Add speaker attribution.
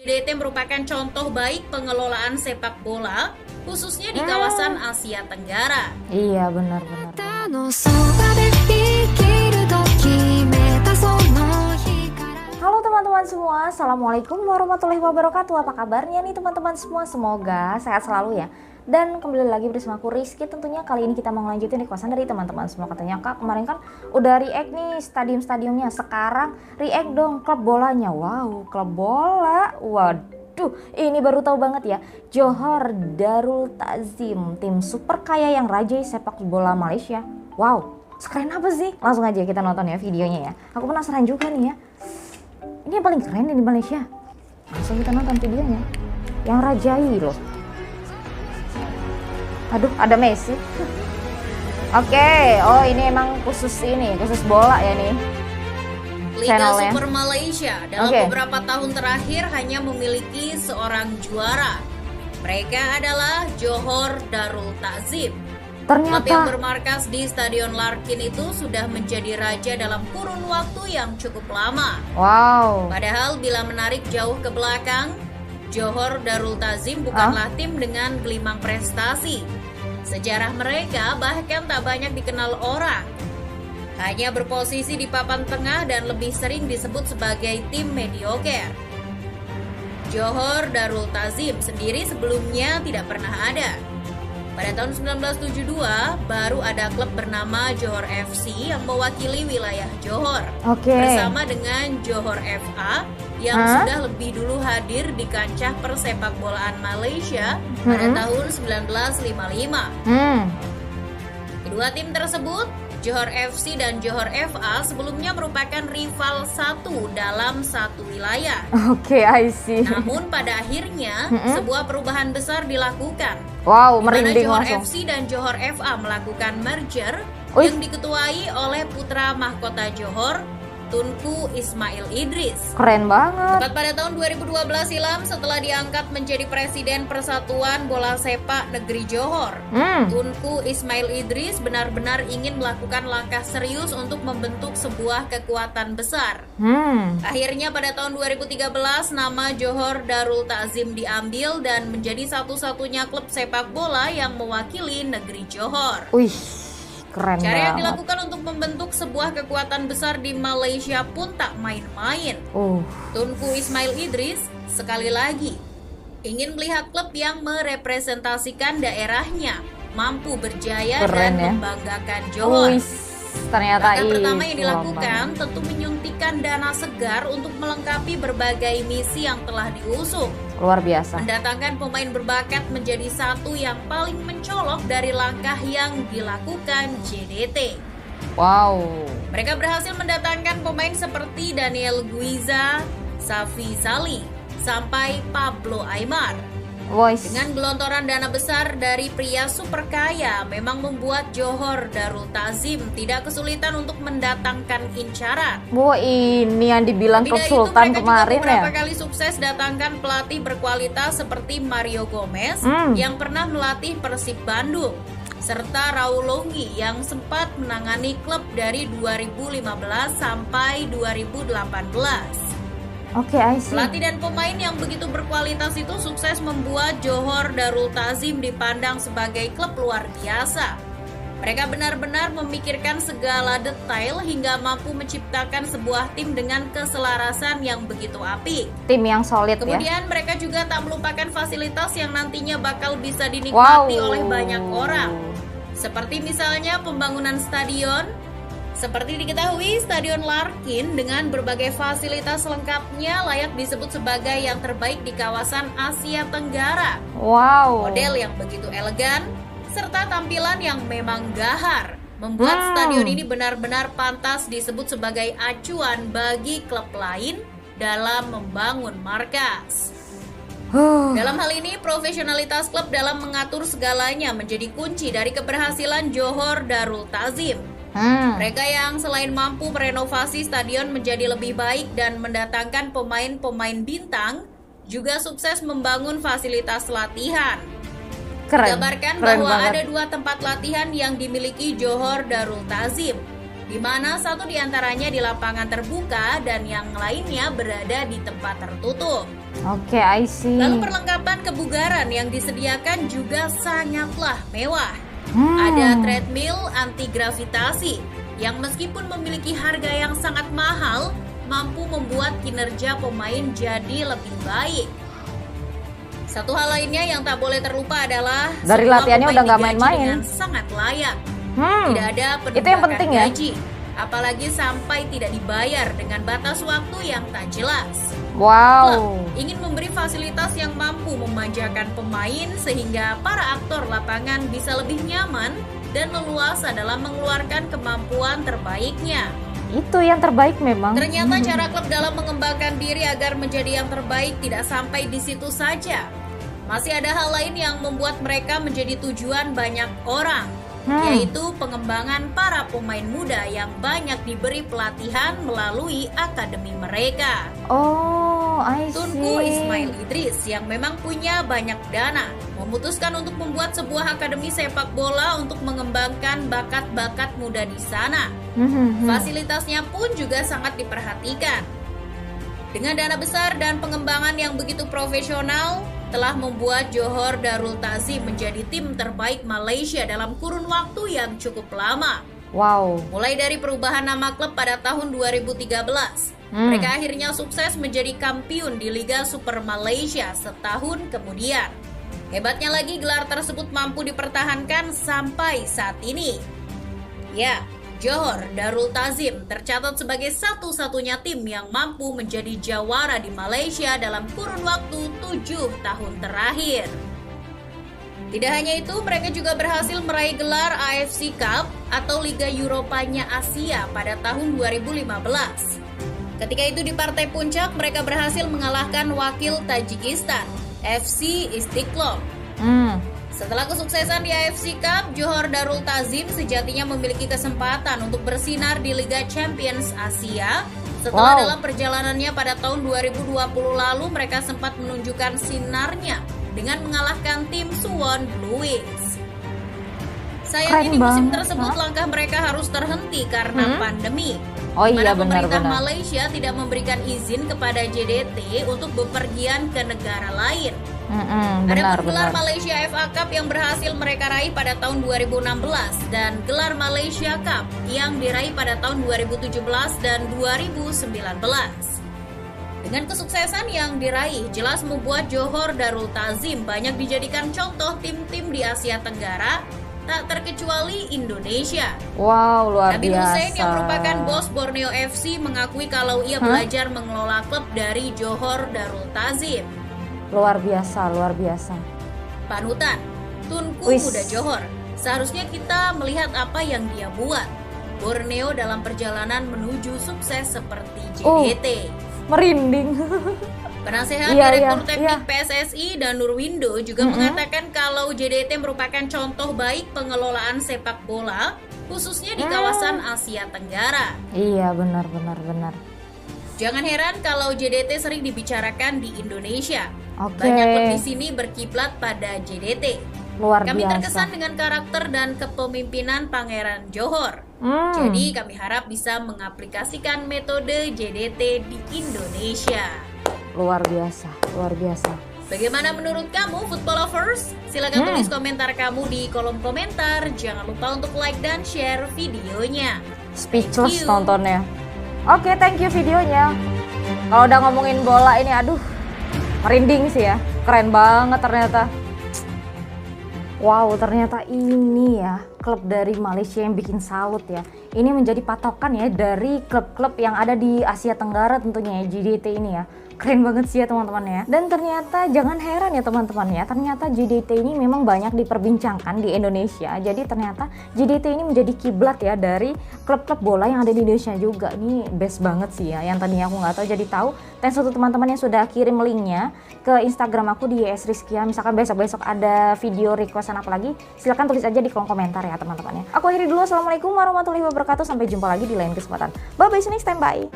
Speaker 1: JDT merupakan contoh baik pengelolaan sepak bola, khususnya di kawasan Asia Tenggara.
Speaker 2: Iya, benar-benar. Halo teman-teman semua, Assalamualaikum warahmatullahi wabarakatuh. Apa kabarnya nih teman-teman semua? Semoga sehat selalu ya. Dan kembali lagi bersama aku Rizky. Tentunya kali ini kita mau ngelanjutin requestan dari teman-teman semua. Katanya Kak, kemarin kan udah react nih stadium-stadiumnya. Sekarang react dong klub bolanya. Wow, klub bola. Waduh, ini baru tahu banget ya. Johor Darul Ta'zim, tim super kaya yang rajai sepak bola Malaysia. Wow, sekeren apa sih? Langsung aja kita nonton ya videonya ya. Aku penasaran juga nih ya. Ini yang paling keren di Malaysia. Langsung kita nonton videonya. Yang rajai loh. Aduh, ada Messi. Oke, oh ini emang khusus bola ya nih.
Speaker 1: Liga
Speaker 2: Channelnya.
Speaker 1: Super Malaysia dalam beberapa tahun terakhir hanya memiliki seorang juara. Mereka adalah Johor Darul Ta'zim. Klub yang
Speaker 2: Ternyata
Speaker 1: bermarkas di Stadion Larkin itu sudah menjadi raja dalam kurun waktu yang cukup lama.
Speaker 2: wow.
Speaker 1: Padahal bila menarik jauh ke belakang, Johor Darul Ta'zim bukanlah tim dengan gelimang prestasi. Sejarah mereka bahkan tak banyak dikenal orang. Hanya berposisi di papan tengah dan lebih sering disebut sebagai tim mediocre. Johor Darul Ta'zim sendiri sebelumnya tidak pernah ada. Pada tahun 1972, baru ada klub bernama Johor FC yang mewakili wilayah Johor.
Speaker 2: Oke.
Speaker 1: Bersama dengan Johor FA yang sudah lebih dulu hadir di kancah persepak bolaan Malaysia pada tahun 1955. Kedua tim tersebut, Johor FC dan Johor FA sebelumnya merupakan rival satu dalam satu wilayah.
Speaker 2: Oke, I see.
Speaker 1: Namun pada akhirnya sebuah perubahan besar dilakukan.
Speaker 2: Wow,
Speaker 1: Di mana
Speaker 2: merinding
Speaker 1: Johor
Speaker 2: langsung.
Speaker 1: FC dan Johor FA melakukan merger
Speaker 2: Wih.
Speaker 1: yang diketuai oleh putra mahkota Johor, Tunku Ismail Idris.
Speaker 2: Keren banget.
Speaker 1: Tepat pada tahun 2012 silam setelah diangkat menjadi Presiden Persatuan Bola Sepak Negeri Johor, Tunku Ismail Idris benar-benar ingin melakukan langkah serius untuk membentuk sebuah kekuatan besar. Akhirnya pada tahun 2013 nama Johor Darul Ta'zim diambil dan menjadi satu-satunya klub sepak bola yang mewakili negeri Johor.
Speaker 2: Wih, keren
Speaker 1: Cara yang
Speaker 2: banget.
Speaker 1: dilakukan untuk membentuk sebuah kekuatan besar di Malaysia pun tak main-main. Tunku Ismail Idris sekali lagi ingin melihat klub yang merepresentasikan daerahnya mampu berjaya
Speaker 2: Keren
Speaker 1: dan
Speaker 2: ya.
Speaker 1: membanggakan Johor.
Speaker 2: Wih, ternyata
Speaker 1: Langkah pertama yang
Speaker 2: itu
Speaker 1: dilakukan tentu menyuntikkan dana segar untuk melengkapi berbagai misi yang telah diusung.
Speaker 2: luar biasa.
Speaker 1: Mendatangkan pemain berbakat menjadi satu yang paling mencolok dari langkah yang dilakukan JDT.
Speaker 2: Wow.
Speaker 1: Mereka berhasil mendatangkan pemain seperti Daniel Guiza, Safi Sali, sampai Pablo Aimar.
Speaker 2: Voice.
Speaker 1: Dengan gelontoran dana besar dari pria super kaya memang membuat Johor Darul Ta'zim tidak kesulitan untuk mendatangkan incaran.
Speaker 2: Wah, ini yang dibilang
Speaker 1: Tidak
Speaker 2: klub
Speaker 1: itu,
Speaker 2: Sultan
Speaker 1: mereka
Speaker 2: kemarin
Speaker 1: juga beberapa
Speaker 2: ya.
Speaker 1: kali sukses datangkan pelatih berkualitas seperti Mario Gomez yang pernah melatih Persib Bandung, serta Raul Longgi yang sempat menangani klub dari 2015 sampai 2018.
Speaker 2: Oke, I see.
Speaker 1: Pelatih dan pemain yang begitu berkualitas itu sukses membuat Johor Darul Ta'zim dipandang sebagai klub luar biasa. Mereka benar-benar memikirkan segala detail hingga mampu menciptakan sebuah tim dengan keselarasan yang begitu apik.
Speaker 2: Tim yang solid ya.
Speaker 1: Kemudian mereka juga tak melupakan fasilitas yang nantinya bakal bisa dinikmati oleh banyak orang. Seperti misalnya pembangunan stadion. Seperti diketahui, Stadion Larkin dengan berbagai fasilitas lengkapnya layak disebut sebagai yang terbaik di kawasan Asia Tenggara.
Speaker 2: Wow.
Speaker 1: Model yang begitu elegan, serta tampilan yang memang gahar, membuat stadion ini benar-benar pantas disebut sebagai acuan bagi klub lain dalam membangun markas. Dalam hal ini, profesionalitas klub dalam mengatur segalanya menjadi kunci dari keberhasilan Johor Darul Ta'zim. Mereka yang selain mampu merenovasi stadion menjadi lebih baik dan mendatangkan pemain-pemain bintang, juga sukses membangun fasilitas latihan. Dikabarkan bahwa ada 2 tempat latihan yang dimiliki Johor Darul Ta'zim, di mana satu di antaranya di lapangan terbuka dan yang lainnya berada di tempat tertutup.
Speaker 2: Oke, I see.
Speaker 1: Lalu perlengkapan kebugaran yang disediakan juga sangatlah mewah.
Speaker 2: Hmm.
Speaker 1: Ada treadmill anti gravitasi yang meskipun memiliki harga yang sangat mahal, mampu membuat kinerja pemain jadi lebih baik. Satu hal lainnya yang tak boleh terlupa adalah
Speaker 2: dari
Speaker 1: semua
Speaker 2: latihannya
Speaker 1: pemain
Speaker 2: udah nggak
Speaker 1: digaji
Speaker 2: main-main.
Speaker 1: dengan sangat layak. Tidak ada
Speaker 2: Itu yang
Speaker 1: penunjukan
Speaker 2: penting ya.
Speaker 1: gaji, apalagi sampai tidak dibayar dengan batas waktu yang tak jelas.
Speaker 2: Wow.
Speaker 1: Klub ingin memberi fasilitas yang mampu memanjakan pemain sehingga para aktor lapangan bisa lebih nyaman dan leluasa dalam mengeluarkan kemampuan terbaiknya.
Speaker 2: Itu yang terbaik memang.
Speaker 1: Ternyata cara klub dalam mengembangkan diri agar menjadi yang terbaik tidak sampai di situ saja. Masih ada hal lain yang membuat mereka menjadi tujuan banyak orang, yaitu pengembangan para pemain muda yang banyak diberi pelatihan melalui akademi mereka.
Speaker 2: Oh, I see.
Speaker 1: Tunku Ismail Idris yang memang punya banyak dana memutuskan untuk membuat sebuah akademi sepak bola untuk mengembangkan bakat-bakat muda di sana. Fasilitasnya pun juga sangat diperhatikan. Dengan dana besar dan pengembangan yang begitu profesional, telah membuat Johor Darul Ta'zim menjadi tim terbaik Malaysia dalam kurun waktu yang cukup lama.
Speaker 2: Wow.
Speaker 1: Mulai dari perubahan nama klub pada tahun 2013, mereka akhirnya sukses menjadi kampiun di Liga Super Malaysia setahun kemudian. Hebatnya lagi, gelar tersebut mampu dipertahankan sampai saat ini. Ya, Johor Darul Ta'zim tercatat sebagai satu-satunya tim yang mampu menjadi jawara di Malaysia dalam kurun waktu 7 tahun terakhir. Tidak hanya itu, mereka juga berhasil meraih gelar AFC Cup atau Liga Eropanya Asia pada tahun 2015. Ketika itu di partai puncak, mereka berhasil mengalahkan wakil Tajikistan, FC Istiqlal. Setelah kesuksesan di AFC Cup, Johor Darul Ta'zim sejatinya memiliki kesempatan untuk bersinar di Liga Champions Asia. Setelah dalam perjalanannya pada tahun 2020 lalu, mereka sempat menunjukkan sinarnya dengan mengalahkan tim Suwon Blue Wings. Sayangnya di musim tersebut langkah mereka harus terhenti karena pandemi.
Speaker 2: Oh iya,
Speaker 1: pemerintah
Speaker 2: benar-benar.
Speaker 1: Malaysia tidak memberikan izin kepada JDT untuk bepergian ke negara lain. Ada gelar Malaysia FA Cup yang berhasil mereka raih pada tahun 2016 dan gelar Malaysia Cup yang diraih pada tahun 2017 dan 2019. Dengan kesuksesan yang diraih, jelas membuat Johor Darul Ta'zim banyak dijadikan contoh tim-tim di Asia Tenggara, tak terkecuali Indonesia.
Speaker 2: Wow, luar
Speaker 1: Nabil
Speaker 2: biasa.
Speaker 1: Hussein yang merupakan bos Borneo FC mengakui kalau ia belajar mengelola klub dari Johor Darul Ta'zim.
Speaker 2: Luar biasa, luar biasa.
Speaker 1: Panutan, Tunku Muda Johor. Seharusnya kita melihat apa yang dia buat. Borneo dalam perjalanan menuju sukses seperti JDT.
Speaker 2: Merinding.
Speaker 1: Penasehat Direktur Teknik PSSI dan Nurwindo juga mengatakan kalau JDT merupakan contoh baik pengelolaan sepak bola, khususnya di kawasan Asia Tenggara.
Speaker 2: Iya, benar.
Speaker 1: Jangan heran kalau JDT sering dibicarakan di Indonesia.
Speaker 2: Oke.
Speaker 1: Banyak klub di sini berkiblat pada JDT.
Speaker 2: Luar
Speaker 1: Kami
Speaker 2: biasa.
Speaker 1: terkesan dengan karakter dan kepemimpinan Pangeran Johor. Jadi kami harap bisa mengaplikasikan metode JDT di Indonesia.
Speaker 2: Luar biasa, luar biasa.
Speaker 1: Bagaimana menurut kamu, football lovers? Silakan tulis komentar kamu di kolom komentar. Jangan lupa untuk like dan share videonya.
Speaker 2: Speechless nontonnya. Oke, thank you videonya. Kalau udah ngomongin bola ini, aduh, merinding sih ya. Keren banget ternyata. Wow, ternyata ini ya klub dari Malaysia yang bikin salut ya. Ini menjadi patokan ya dari klub-klub yang ada di Asia Tenggara tentunya ya, JDT ini ya. Keren banget sih ya teman-teman ya. Dan ternyata jangan heran ya teman-teman ya, ternyata JDT ini memang banyak diperbincangkan di Indonesia. Jadi ternyata JDT ini menjadi kiblat ya dari klub-klub bola yang ada di Indonesia juga. Ini best banget sih ya, yang tadinya aku nggak tahu jadi tahu. Thanks untuk teman-teman yang sudah kirim linknya ke Instagram aku di @rizkia. Misalkan besok-besok ada video requestan apa lagi, silahkan tulis aja di kolom komentar ya teman-teman ya. Aku akhiri dulu, assalamualaikum warahmatullahi wabarakatuh. Sampai jumpa lagi di lain kesempatan. Bye bye, see you next time, bye.